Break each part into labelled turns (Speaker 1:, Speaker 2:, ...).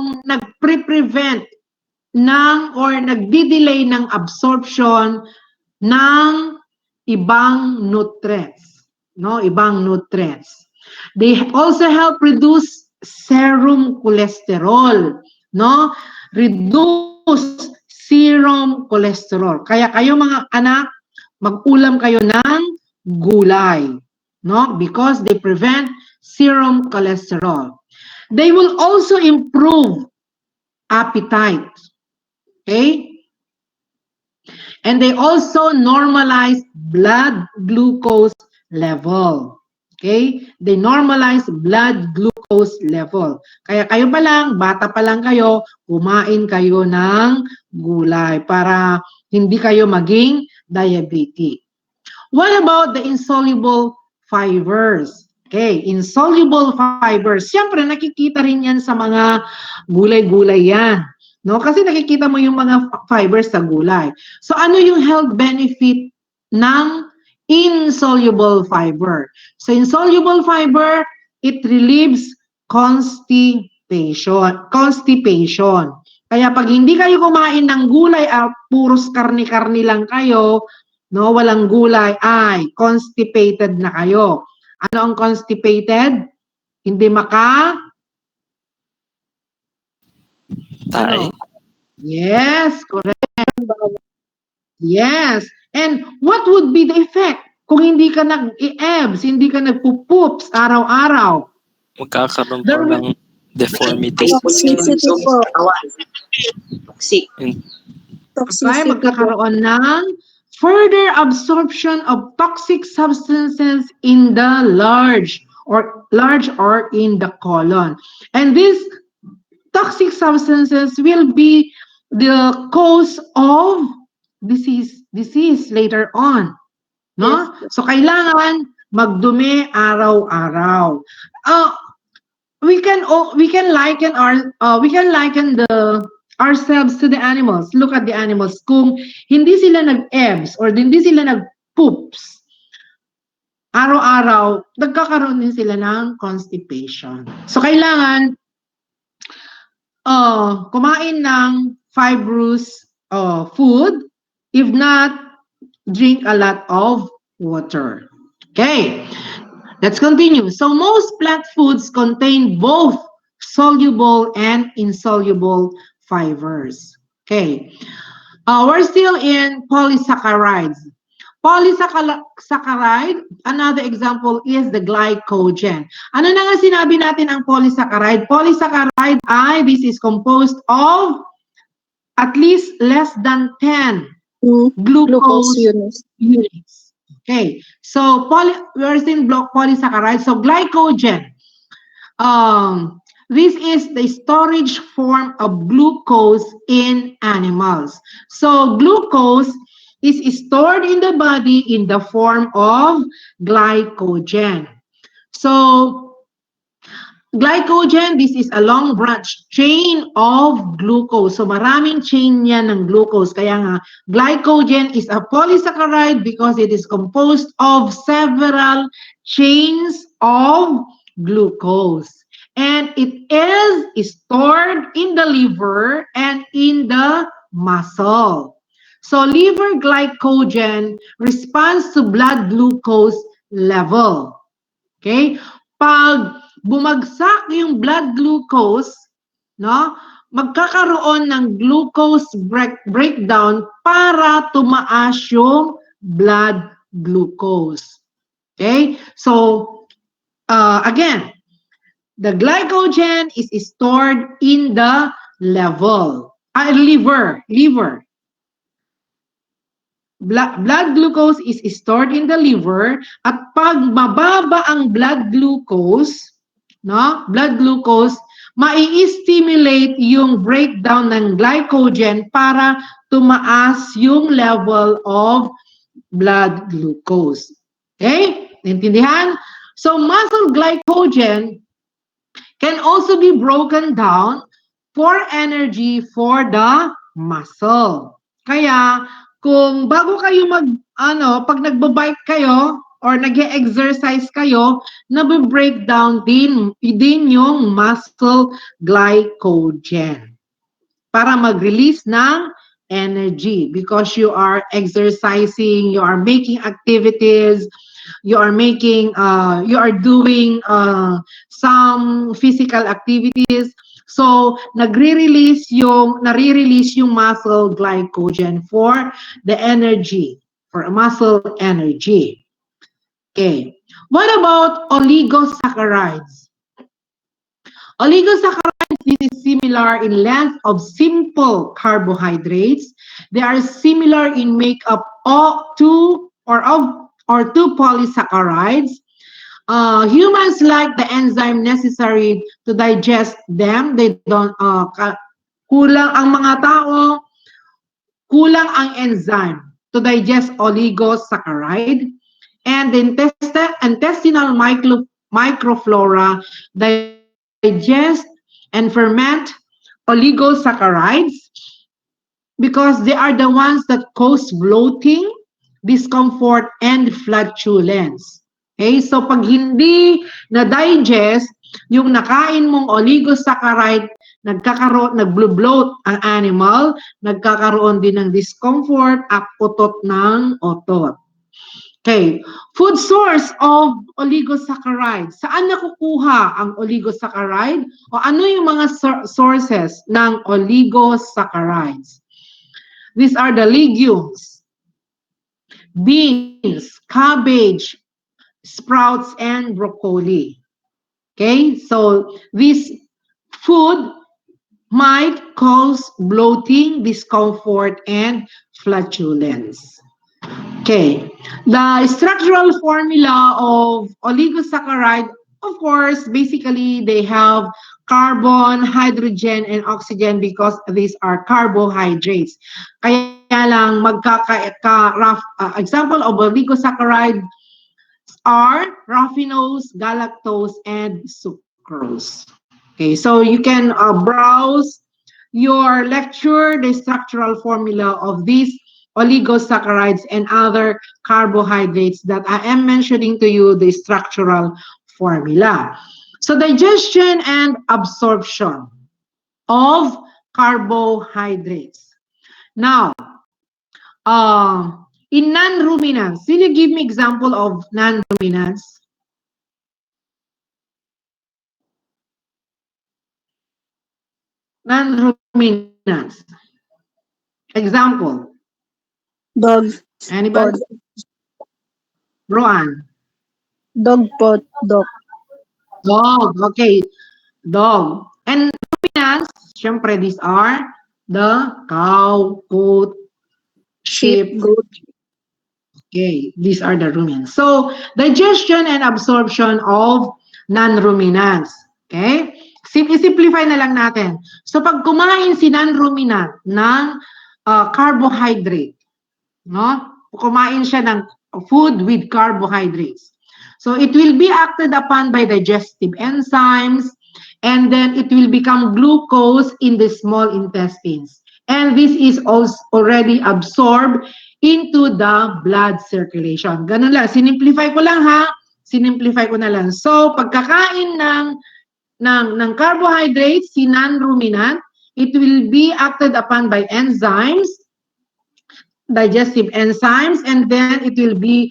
Speaker 1: yung nagpre-prevent ng or nagdi-delay ng absorption ng ibang nutrients, no? Ibang nutrients. They also help reduce serum cholesterol, no? Reduce serum cholesterol. Kaya kayo mga anak, mag-ulam kayo ng gulay, no? Because they prevent serum cholesterol. They will also improve appetite. Okay? And they also normalize blood glucose level. Okay? They normalize blood glucose level. Kaya kayo pa lang, bata pa lang kayo, kumain kayo ng gulay para hindi kayo maging diabetic. What about the insoluble fibers? Okay, insoluble fibers. Siyempre, nakikita rin yan sa mga gulay-gulay yan. No? Kasi nakikita mo yung mga fibers sa gulay. So, ano yung health benefit ng insoluble fiber? So, insoluble fiber, it relieves constipation. Kaya pag hindi kayo kumain ng gulay, puros karni-karni lang kayo, no, walang gulay, ay constipated na kayo. Ano ang constipated? Hindi
Speaker 2: Tay.
Speaker 1: ano? Yes, correct. Yes. And what would be the effect kung hindi ka nag-i-EBS, hindi ka nagpo-poops araw-araw?
Speaker 2: Magkakaroon po ng deformity.
Speaker 3: Toxicity po. Toxic.
Speaker 1: Okay, magkakaroon ng further absorption of toxic substances in the large or in the colon. And these toxic substances will be the cause of disease later on. No? Yes. So kailangan magdumi araw-araw. We can liken ourselves to the animals. Look at the animals. Kung hindi sila nag-EBS or hindi sila nag-poops, araw-araw, nagkakaroon din sila ng constipation. So, kailangan kumain ng fibrous food. If not, drink a lot of water. Okay, let's continue. So, most plant foods contain both soluble and insoluble fibers. Okay. We're still in polysaccharides. Polysaccharide, another example is the glycogen. Ano na nga sinabi natin ang polysaccharide? Polysaccharide this is composed of at least less than 10 glucose units. Okay. So, we're in polysaccharide. So, glycogen. This is the storage form of glucose in animals. So, glucose is stored in the body in the form of glycogen. So, glycogen, this is a long branch chain of glucose. So, maraming chain yan ng glucose. Kaya nga, glycogen is a polysaccharide because it is composed of several chains of glucose. And it is stored in the liver and in the muscle. So, liver glycogen responds to blood glucose level. Okay? Pag bumagsak yung blood glucose, no, magkakaroon ng glucose breakdown para tumaas yung blood glucose. Okay? So, again, the glycogen is stored in the liver. Blood glucose is stored in the liver at pag mababa ang blood glucose, mai-stimulate yung breakdown ng glycogen para tumaas yung level of blood glucose. Okay? Naintindihan? So, muscle glycogen can also be broken down for energy for the muscle. Kaya, kung bago kayo pag nagbabike kayo, or nag-exercise kayo, nabe-breakdown din yung muscle glycogen para mag-release ng energy because you are exercising, you are making activities, you are doing some physical activities. So, nare-release yung muscle glycogen for the energy, for muscle energy. Okay. What about oligosaccharides? Oligosaccharides, this is similar in length of simple carbohydrates. They are similar in makeup of two polysaccharides. Humans lack the enzyme necessary to digest them. They don't kulang ang mga tao, kulang ang enzyme to digest oligosaccharide, and the intestinal microflora digest and ferment oligosaccharides because they are the ones that cause bloating, discomfort, and flatulence. Okay, so pag hindi na-digest yung nakain mong oligosaccharide, nag-bloat ang animal, nagkakaroon din ng discomfort at utot ng otot. Okay, food source of oligosaccharides. Saan nakukuha ang oligosaccharide? O ano yung mga sources ng oligosaccharides? These are the legumes, beans, cabbage, sprouts, and broccoli. Okay, so this food might cause bloating, discomfort, and flatulence. Okay, the structural formula of oligosaccharide, of course, basically they have carbon, hydrogen, and oxygen because these are carbohydrates. Kaya lang example of oligosaccharide are raffinose, galactose, and sucrose. Okay, so you can browse your lecture, the structural formula of these oligosaccharides and other carbohydrates that I am mentioning to you, the structural formula. So digestion and absorption of carbohydrates. Now, in non-ruminants, will you give me example of non-ruminants? Non-ruminants. Example.
Speaker 4: Dog
Speaker 1: Anybody?
Speaker 4: pod.
Speaker 1: Roan.
Speaker 4: Dog pod. Dog.
Speaker 1: Dog. Okay. Dog. And ruminants, syempre, these are the cow, goat, sheep.
Speaker 4: Goat.
Speaker 1: Okay, these are the ruminants. So, digestion and absorption of non-ruminants. Okay? Simplify na lang natin. So, pag kumain si non-ruminant ng carbohydrate, no? Kumain siya ng food with carbohydrates. So, it will be acted upon by digestive enzymes, and then it will become glucose in the small intestines. And this is also already absorbed into the blood circulation. Ganun lang. Sinimplify ko lang ha. Sinimplify ko na lang. So, pagkakain ng carbohydrates, si non-ruminant, it will be acted upon by enzymes, digestive enzymes, and then it will be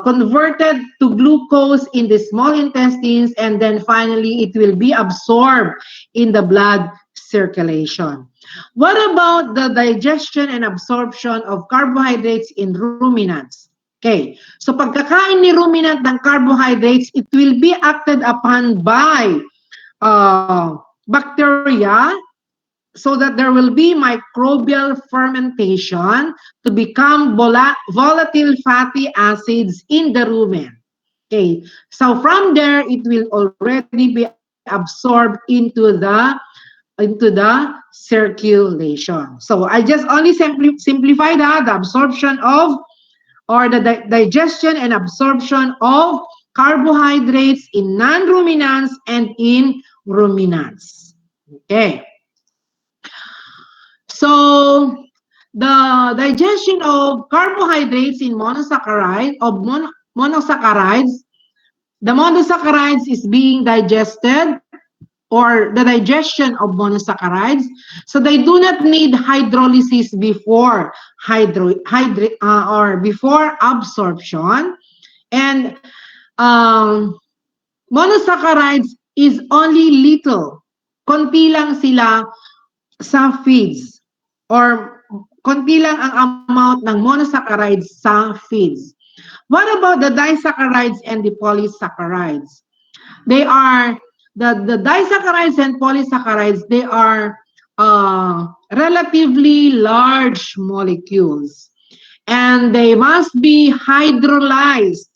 Speaker 1: converted to glucose in the small intestines, and then finally it will be absorbed in the blood circulation. What about the digestion and absorption of carbohydrates in ruminants? Okay, so pagkakain ni ruminant ng carbohydrates, it will be acted upon by bacteria, so that there will be microbial fermentation to become volatile fatty acids in the rumen. Okay, so from there, it will already be absorbed into the circulation. So I just only simplify that, the absorption of, or the digestion and absorption of carbohydrates in non-ruminants and in ruminants. Okay. So, the digestion of carbohydrates in monosaccharides. The monosaccharides is being digested, or the digestion of monosaccharides. So they do not need hydrolysis before before absorption. And monosaccharides is only little. Konti lang sila sa feeds, or konti lang ang amount ng monosaccharides sa feeds. What about the disaccharides and the polysaccharides? They are the disaccharides and polysaccharides. They are relatively large molecules, and they must be hydrolyzed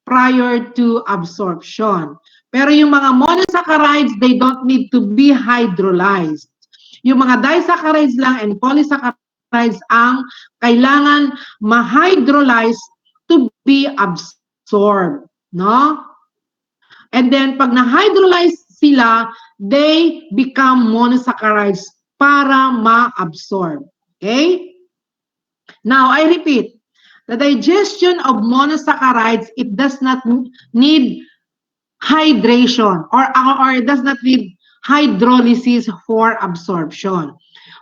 Speaker 1: prior to absorption. Pero yung mga monosaccharides, they don't need to be hydrolyzed. Yung mga disaccharides lang and polysaccharides ang kailangan ma-hydrolyze to be absorbed, no? And then pag na-hydrolyze sila, they become monosaccharides para ma-absorb. Okay? Now, I repeat, the digestion of monosaccharides, it does not need hydration, or it does not need hydrolysis for absorption.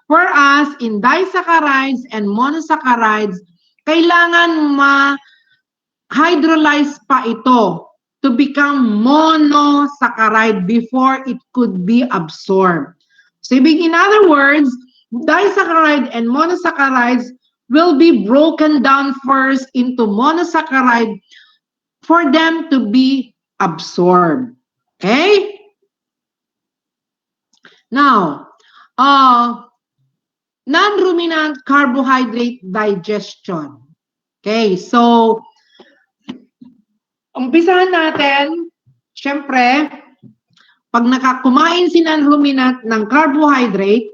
Speaker 1: Whereas in disaccharides and monosaccharides, kailangan ma-hydrolyze pa ito to become monosaccharide before it could be absorbed. So in other words, disaccharide and monosaccharides will be broken down first into monosaccharide for them to be absorbed. Okay? Now, non-ruminant carbohydrate digestion. Okay, so umpisahan natin, syempre, pag nakakumain si non-ruminant ng carbohydrate,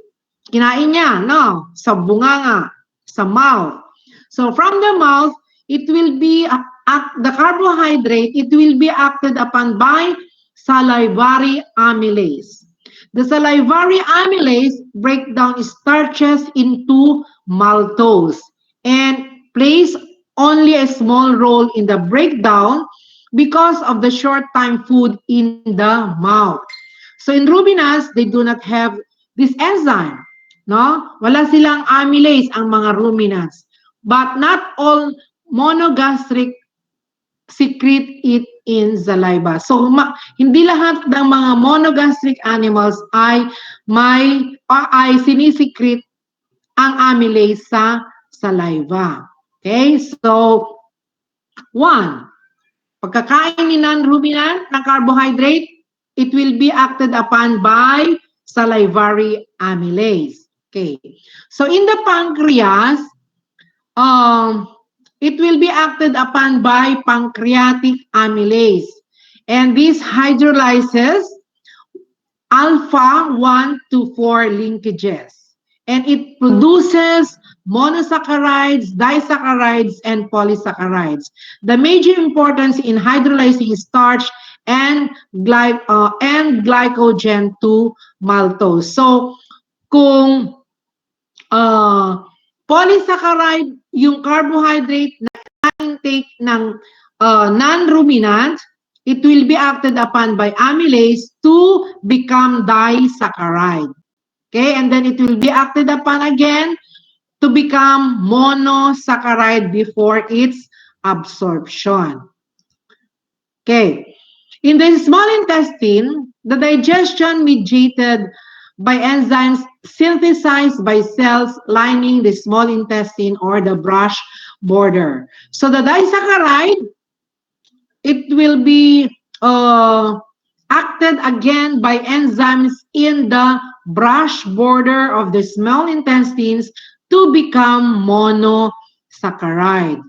Speaker 1: kinain niya, no? Sa bunganga, sa mouth. So from the mouth, it will be, the carbohydrate, it will be acted upon by salivary amylase. The salivary amylase break down starches into maltose and plays only a small role in the breakdown because of the short time food in the mouth. So in ruminants, they do not have this enzyme. No? Wala silang amylase ang mga ruminants. But not all monogastric secrete it in saliva. So hindi lahat ng mga monogastric animals ay sinisecrete ang amylase sa saliva. Okay? So, one, pagkakain ni non-ruminant ng carbohydrate, it will be acted upon by salivary amylase. Okay. So in the pancreas, it will be acted upon by pancreatic amylase. And this hydrolyzes alpha 1 to 4 linkages. And it produces monosaccharides, disaccharides, and polysaccharides. The major importance in hydrolyzing starch and glycogen to maltose. So, kung polysaccharide yung carbohydrate na intake ng non-ruminant, it will be acted upon by amylase to become disaccharide. Okay, and then it will be acted upon again to become monosaccharide before its absorption. Okay, in the small intestine, the digestion mediated by enzymes synthesized by cells lining the small intestine or the brush border. So the disaccharide, it will be acted again by enzymes in the brush border of the small intestines to become monosaccharide.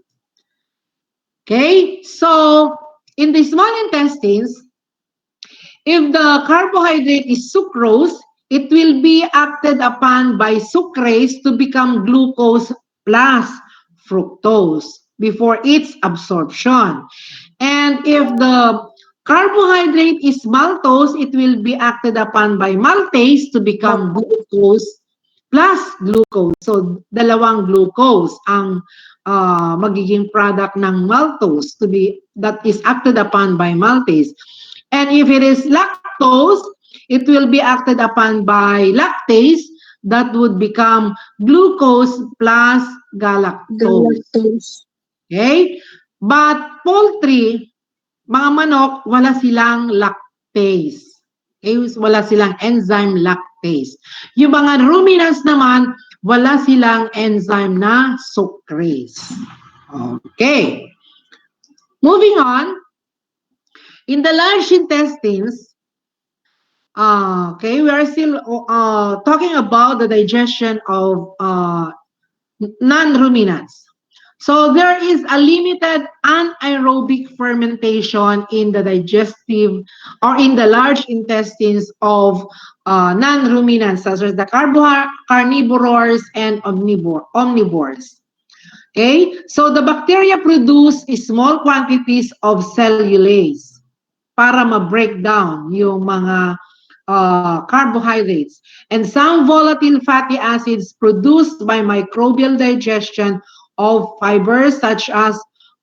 Speaker 1: Okay, so in the small intestines, if the carbohydrate is sucrose, it will be acted upon by sucrase to become glucose plus fructose before its absorption. And if the carbohydrate is maltose, it will be acted upon by maltase to become glucose plus glucose. So, dalawang glucose ang magiging product ng maltose that is acted upon by maltase. And if it is lactose, it will be acted upon by lactase that would become glucose plus galactose.
Speaker 4: Galactose.
Speaker 1: Okay? But poultry, mga manok, wala silang lactase. Okay? Wala silang enzyme lactase. Yung mga ruminants naman, wala silang enzyme na sucrase. Okay. Moving on, in the large intestines, okay, we are still talking about the digestion of non-ruminants. So there is a limited anaerobic fermentation in the digestive or in the large intestines of non-ruminants, such as the carnivores and omnivores. Okay, so the bacteria produce small quantities of cellulase para ma-break down yung mga carbohydrates, and some volatile fatty acids produced by microbial digestion of fibers such as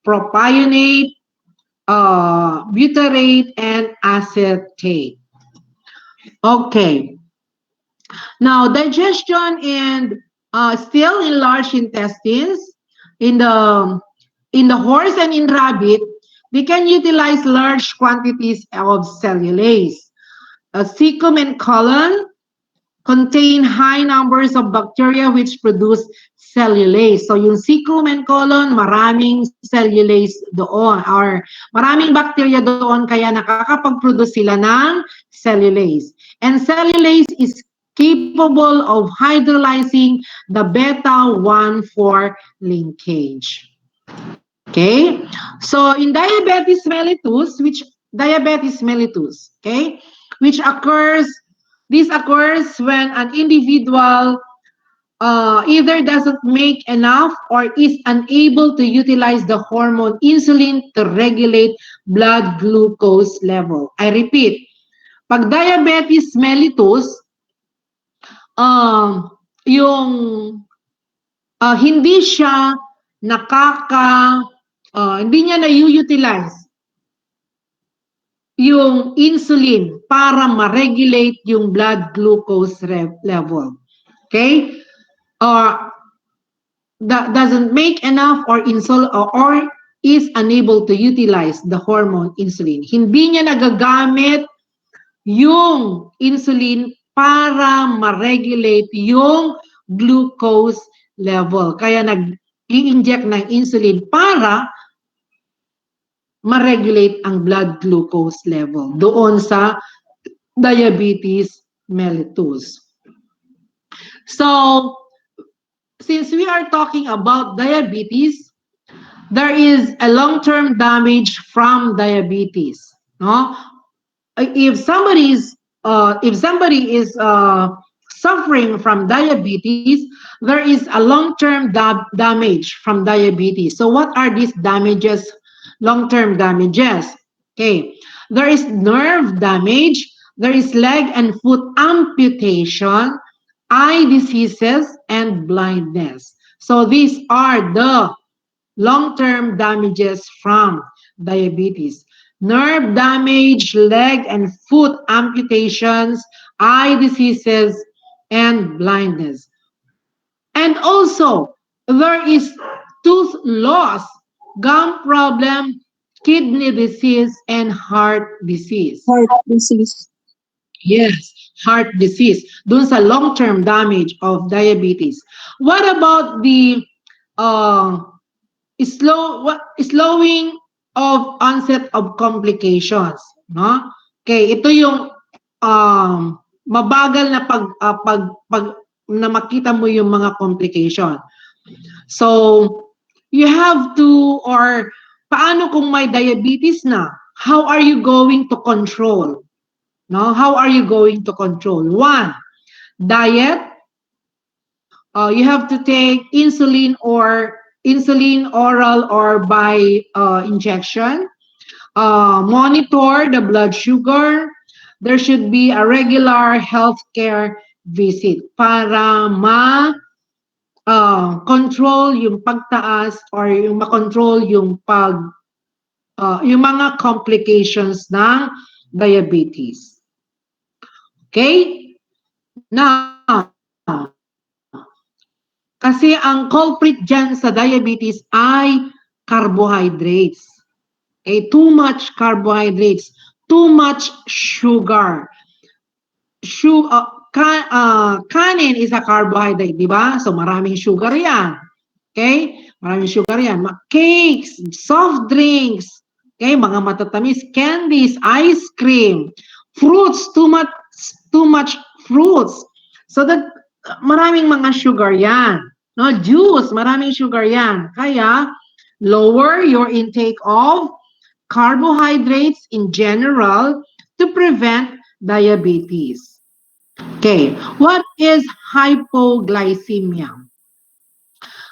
Speaker 1: propionate, butyrate, and acetate. Okay. Now, digestion and still in large intestines, in the horse and in rabbit, they can utilize large quantities of cellulase. Cecum and colon contain high numbers of bacteria which produce cellulase. So yung cecum and colon, maraming cellulase doon or maraming bacteria doon kaya nakakapag-produce sila ng cellulase. And cellulase is capable of hydrolyzing the beta-1,4 linkage. Okay? So in diabetes mellitus, okay, which this occurs when an individual either doesn't make enough or is unable to utilize the hormone insulin to regulate blood glucose level. I repeat, pag diabetes mellitus, yung hindi siya hindi niya na-utilize yung insulin para ma-regulate yung blood glucose level. Okay? That doesn't make enough or is unable to utilize the hormone insulin. Hindi niya nagagamit yung insulin para ma-regulate yung glucose level. Kaya nag-i-inject ng insulin para ma-regulate ang blood glucose level doon sa diabetes mellitus. So, since we are talking about diabetes, there is a long-term damage from diabetes. No? If somebody is suffering from diabetes, there is a long-term damage from diabetes. So what are these damages? Long-term damages. Okay, there is nerve damage, there is leg and foot amputation, eye diseases, and blindness. So these are the long-term damages from diabetes. Nerve damage, leg and foot amputations, eye diseases, and blindness. And also, there is tooth loss, gum problem, kidney disease, and heart disease.
Speaker 4: Heart disease.
Speaker 1: Yes, heart disease. Dun sa long-term damage of diabetes. What about the slowing of onset of complications? No? Okay, ito yung mabagal na pag na makita mo yung mga complication. So, you have to, or paano kung may diabetes na? How are you going to control? No? How are you going to control? One, diet. You have to take insulin oral or by injection. Monitor the blood sugar. There should be a regular healthcare visit para control yung pagtaas or yung makontrol yung yung mga complications ng diabetes. Okay? Now, kasi ang culprit dyan sa diabetes ay carbohydrates. Okay? Too much carbohydrates, too much sugar. Kanin is a carbohydrate, di ba? So maraming sugar yan. Okay? Maraming sugar yan. Cakes, soft drinks, okay? Mga matatamis, candies, ice cream, fruits, too much fruits. So that maraming mga sugar yan. No, juice, maraming sugar yan. Kaya lower your intake of carbohydrates in general to prevent diabetes. Okay, what is hypoglycemia?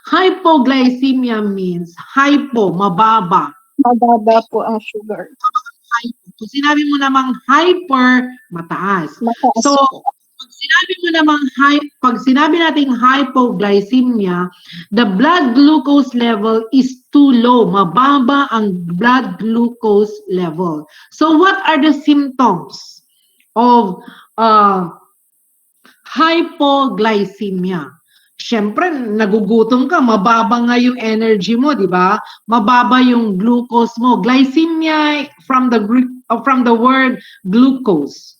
Speaker 1: Hypoglycemia means hypo, mababa.
Speaker 4: Mababa po ang sugar.
Speaker 1: Kung sinabi mo namang hyper, mataas.
Speaker 4: Mataas
Speaker 1: So,
Speaker 4: po.
Speaker 1: pag sinabi nating hypoglycemia, the blood glucose level is too low. Mababa ang blood glucose level. So, what are the symptoms of hypoglycemia? Siyempre, nagugutom ka, mababa nga yung energy mo, di ba? Mababa yung glucose mo. Glycemia from the word glucose.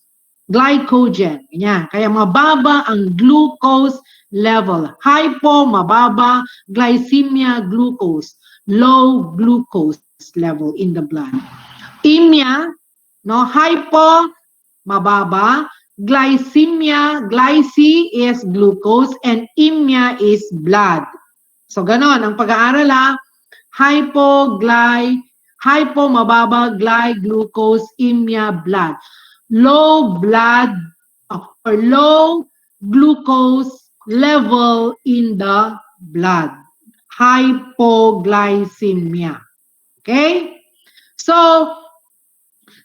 Speaker 1: Glycogen. Yan. Kaya mababa ang glucose level. Hypo, mababa. Glycemia, glucose. Low glucose level in the blood. Imia, no? Hypo, mababa. Glycemia, glyce is glucose and imia is blood. So ganon, ang pag-aaral hypo, mababa, glucose, imia, blood. Low blood or low glucose level in the blood. Hypoglycemia. Okay? So,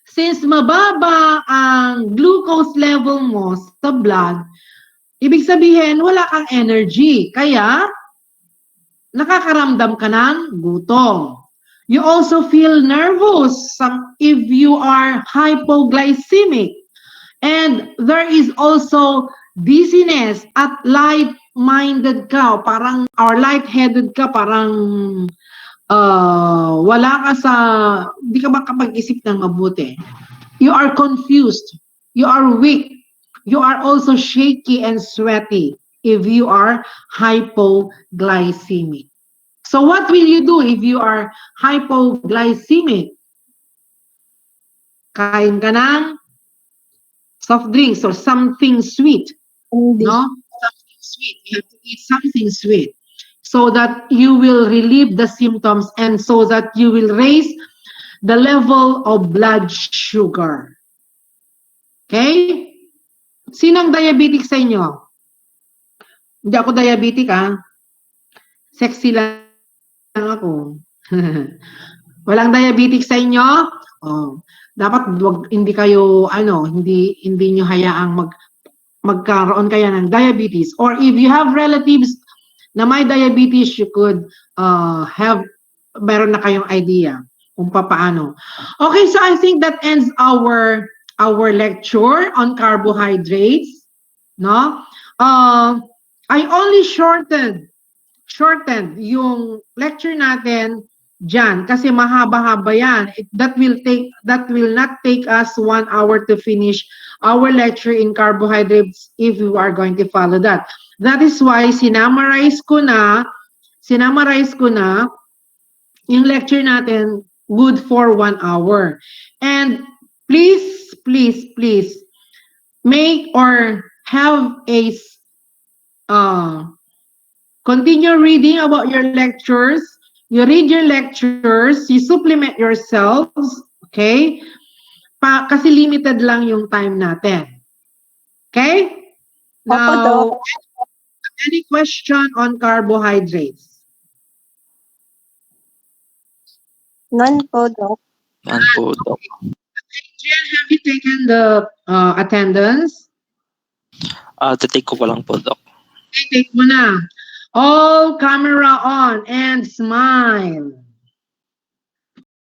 Speaker 1: since mababa ang glucose level mo sa blood, ibig sabihin wala kang energy. Kaya, nakakaramdam ka ng gutom. You also feel nervous if you are hypoglycemic. And there is also dizziness at light-minded ka, or light-headed ka, parang wala ka hindi ka makapag-isip ng mabuti. You are confused. You are weak. You are also shaky and sweaty if you are hypoglycemic. So what will you do if you are hypoglycemic? Kain ka ng soft drinks or something sweet. No? Something sweet. You have to eat something sweet so that you will relieve the symptoms and so that you will raise the level of blood sugar. Okay? Sinong diabetic sa inyo? Hindi ako diabetic, Sexy lang ako. Walang diabetic sa inyo? Oh, dapat hindi kayo hindi niyo hayaang magkaroon kaya ng diabetes, or if you have relatives na may diabetes, you could meron na kayong idea kung paano. Okay, so I think that ends our lecture on carbohydrates, no? I only shortened yung lecture natin dyan kasi mahaba-haba yan. That will not take us 1 hour to finish our lecture in carbohydrates if we are going to follow that. That is why sinamarize ko na yung lecture natin good for 1 hour. And please make or have a continue reading about your lectures. You read your lectures, you supplement yourselves, okay? Kasi limited lang yung time natin. Okay? Now, any question on carbohydrates?
Speaker 4: None po, Doc.
Speaker 2: Yan po, Doc.
Speaker 1: Jen, have you taken the attendance?
Speaker 2: Tatake ko pa lang po, Doc.
Speaker 1: Okay, take mo na. All camera on and smile.